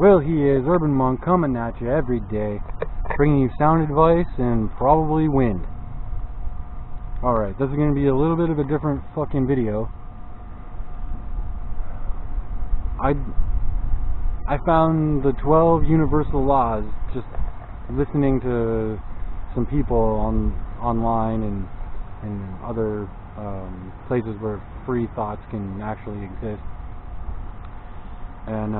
Will he is Urban Monk coming at you every day, bringing you sound advice and probably wind. Alright, this is going to be a little bit of a different fucking video. I found the 12 universal laws just listening to some people online and other places where free thoughts can actually exist. And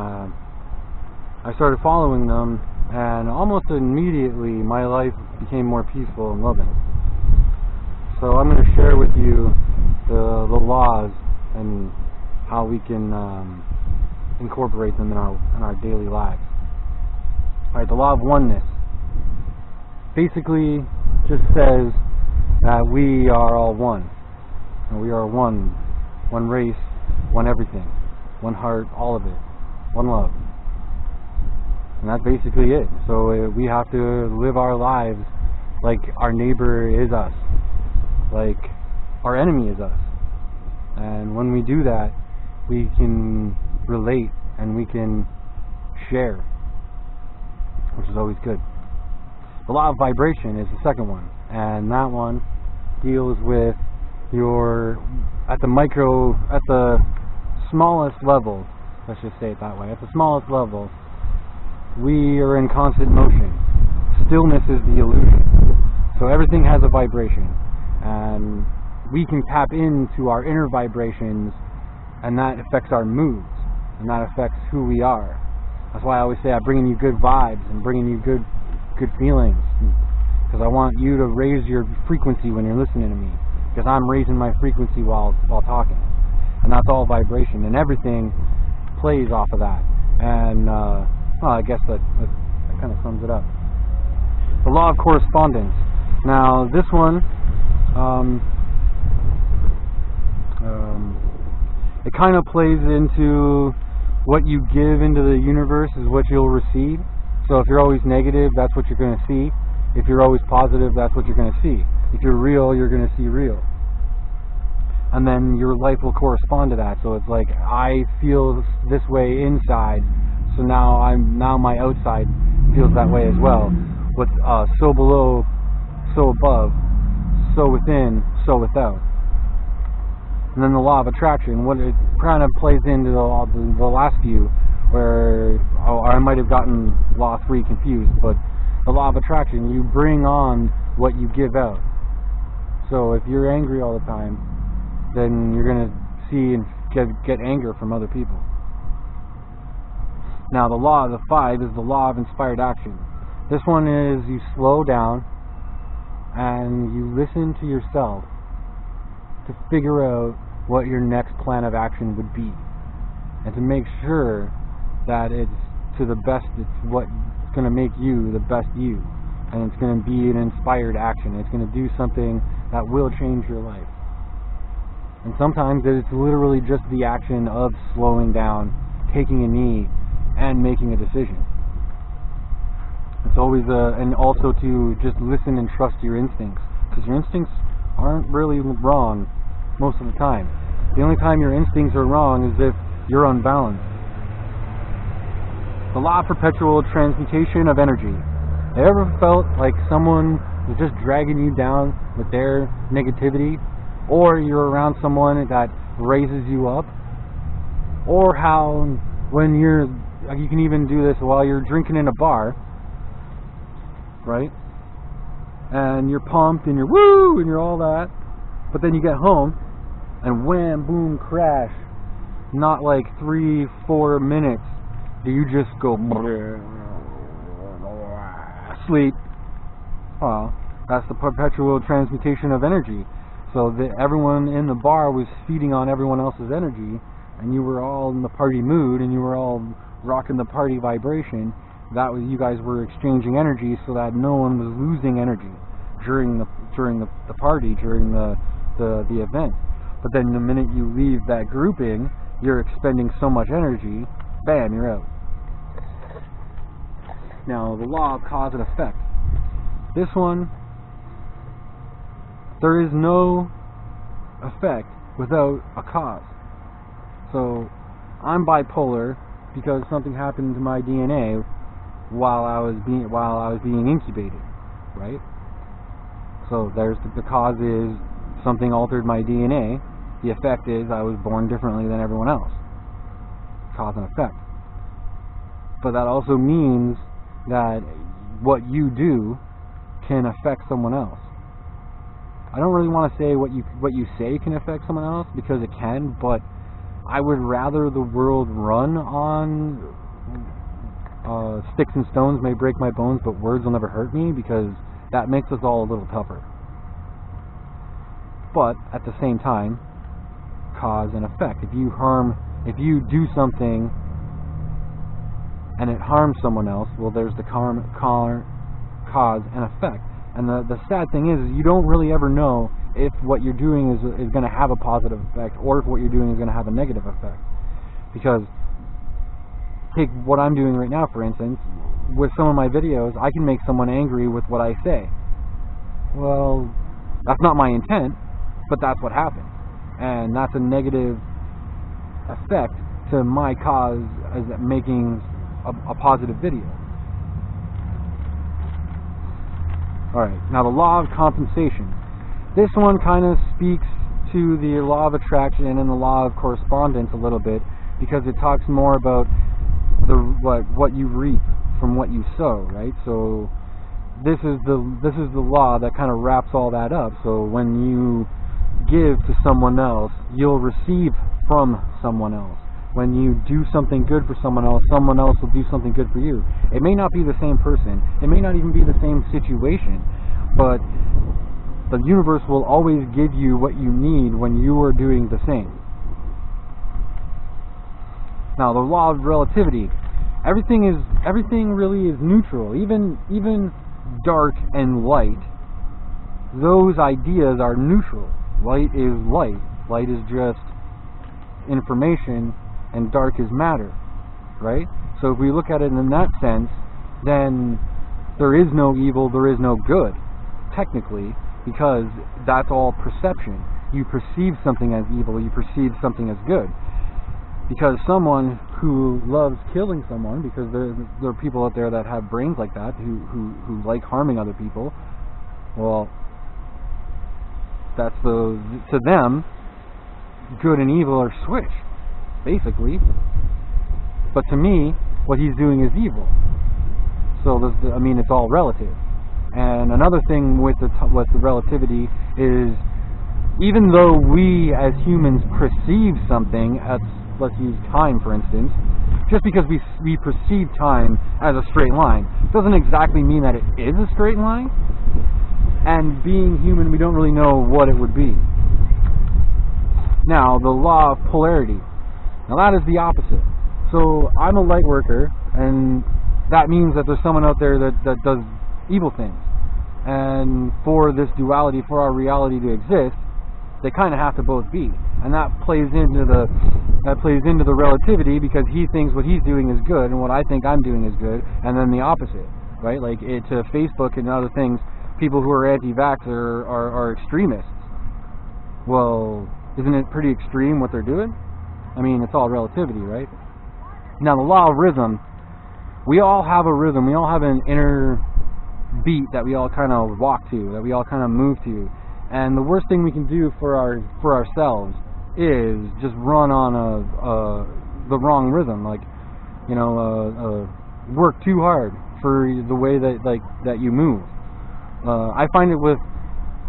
I started following them, and almost immediately my life became more peaceful and loving. So I'm going to share with you the laws and how we can incorporate them in our daily lives. Alright, the law of oneness basically just says that we are all one. And we are one race, one everything, one heart, all of it, one love. And that's basically it. So we have to live our lives like our neighbor is us, like our enemy is us. And when we do that, we can relate and we can share, which is always good. The law of vibration is the second one, and that one deals with at the smallest level, let's just say it that way, at the smallest level, we are in constant motion. Stillness is the illusion. So everything has a vibration, and we can tap into our inner vibrations, and that affects our moods, and that affects who we are. That's why I always say I'm bringing you good vibes and bringing you good feelings, because I want you to raise your frequency when you're listening to me, because I'm raising my frequency while talking, and that's all vibration, and everything plays off of that. And I guess that kind of sums it up. The law of correspondence. Now this one, it kind of plays into what you give into the universe is what you'll receive. So if you're always negative, that's what you're going to see. If you're always positive, that's what you're going to see. If you're real, you're going to see real. And then your life will correspond to that. So it's like, I feel this way inside, so now my outside feels that way as well. What's so below, so above, so within, so without. And then the law of attraction, what it kind of plays into the last few, where I might have gotten law 3 confused, but the law of attraction, you bring on what you give out. So if you're angry all the time, then you're going to see and get anger from other people. Now the law of the 5 is the law of inspired action. This one is you slow down and you listen to yourself to figure out what your next plan of action would be, and to make sure that it's to the best, it's what's going to make you the best you, and it's going to be an inspired action. It's going to do something that will change your life. And sometimes it's literally just the action of slowing down, taking a knee, and making a decision. It's always and also to just listen and trust your instincts, because your instincts aren't really wrong most of the time. The only time your instincts are wrong is if you're unbalanced. The law of perpetual transmutation of energy. Have you ever felt like someone is just dragging you down with their negativity, or you're around someone that raises you up? Or how when you can even do this while you're drinking in a bar, right? And you're pumped and you're woo and you're all that, but then you get home and wham, boom, crash. Not like 3-4 minutes do you just go sleep. Well, that's the perpetual transmutation of energy. So everyone in the bar was feeding on everyone else's energy, and you were all in the party mood, and you were all rocking the party vibration. That was, you guys were exchanging energy so that no one was losing energy during the party, during the event. But then the minute you leave that grouping, you're expending so much energy, bam, you're out. Now, the law of cause and effect. This one, there is no effect without a cause. So, I'm bipolar, because something happened to my DNA while I was being incubated, right? So there's the cause is something altered my DNA. The effect is I was born differently than everyone else. Cause and effect. But that also means that what you do can affect someone else. I don't really want to say what you say can affect someone else, because it can, but I would rather the world run on sticks and stones may break my bones, but words will never hurt me, because that makes us all a little tougher. But at the same time, cause and effect. If you do something and it harms someone else, well, there's the cause and effect. And the sad thing is you don't really ever know if what you're doing is going to have a positive effect, or if what you're doing is going to have a negative effect. Because, take what I'm doing right now, for instance. With some of my videos, I can make someone angry with what I say. Well, that's not my intent, but that's what happened. And that's a negative effect to my cause as making a positive video. Alright, now the law of compensation. This one kind of speaks to the law of attraction and the law of correspondence a little bit, because it talks more about what you reap from what you sow, right? So this is the law that kind of wraps all that up. So when you give to someone else, you'll receive from someone else. When you do something good for someone else will do something good for you. It may not be the same person, it may not even be the same situation, but the universe will always give you what you need when you are doing the same. Now, the law of relativity. Everything really is neutral. Even dark and light, those ideas are neutral. Light is light. Light is just information, and dark is matter, right? So if we look at it in that sense, then there is no evil, there is no good, technically, because that's all perception. You perceive something as evil, you perceive something as good. Because someone who loves killing someone, because there are people out there that have brains like that, who like harming other people, well, to them, good and evil are switched, basically. But to me, what he's doing is evil. So it's all relative. And another thing with the relativity is, even though we as humans perceive something, let's use time for instance, just because we perceive time as a straight line doesn't exactly mean that it is a straight line. And being human, we don't really know what it would be. Now, the law of polarity. Now that is the opposite. So I'm a light worker, and that means that there's someone out there that does evil things. And for this duality, for our reality to exist, they kind of have to both be. And that plays into the relativity, because he thinks what he's doing is good, and what I think I'm doing is good, and then the opposite, right? Like to Facebook and other things, people who are anti-vax are extremists. Well, isn't it pretty extreme what they're doing? I mean, it's all relativity, right? Now, the law of rhythm. We all have a rhythm. We all have an inner beat that we all kind of walk to, that we all kind of move to. And the worst thing we can do for ourselves is just run on the wrong rhythm. Like, work too hard for the way that you move. I find it with,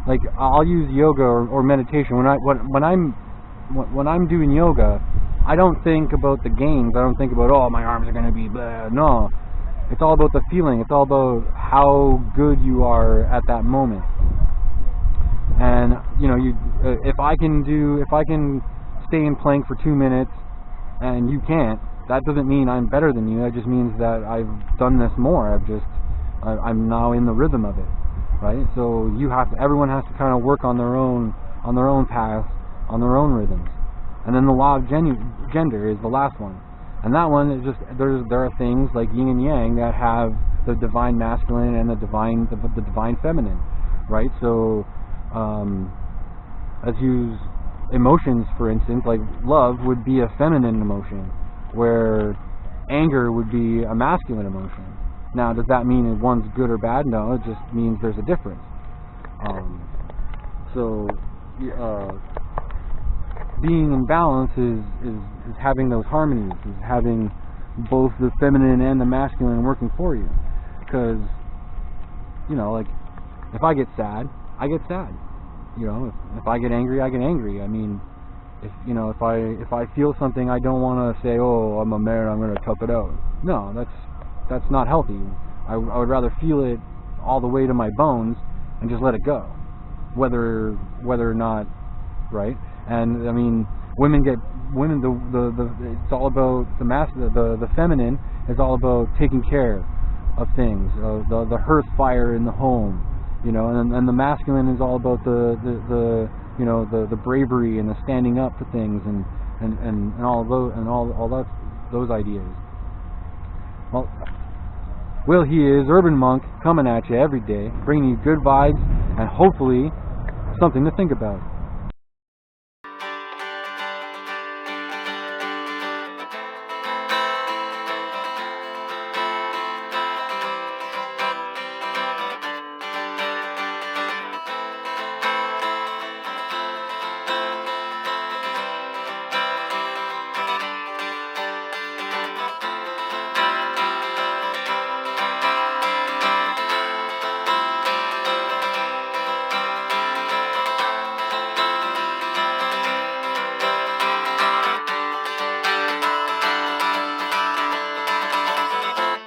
like, I'll use yoga or meditation. When I'm doing yoga, I don't think about the gains. I don't think about, oh, my arms are going to be blah. No, it's all about the feeling. It's all about how good you are at that moment. And if I can stay in plank for 2 minutes and you can't, that doesn't mean I'm better than you. That just means that I've done this more. I'm now in the rhythm of it, right? So everyone has to kind of work on their own path, on their own rhythms. And then the law of gender is the last one. And that one is just, there are things like yin and yang that have the divine masculine and the divine feminine, right? So let's use emotions, for instance. Like love would be a feminine emotion, where anger would be a masculine emotion. Now, does that mean that one's good or bad? No, it just means there's a difference. So, being in balance is having those harmonies, is having both the feminine and the masculine working for you. Because, you know, like, if I get sad, I get sad. You know, if I get angry, I get angry. I mean, if I feel something, I don't want to say, oh, I'm a man, I'm going to tough it out. No, that's not healthy. I would rather feel it all the way to my bones and just let it go, whether or not, right? And I mean, it's all about the feminine is all about taking care of things, the hearth fire in the home, you know, and the masculine is all about the bravery and the standing up for things and all those ideas. Well, Will he is Urban Monk coming at you every day, bringing you good vibes and hopefully something to think about.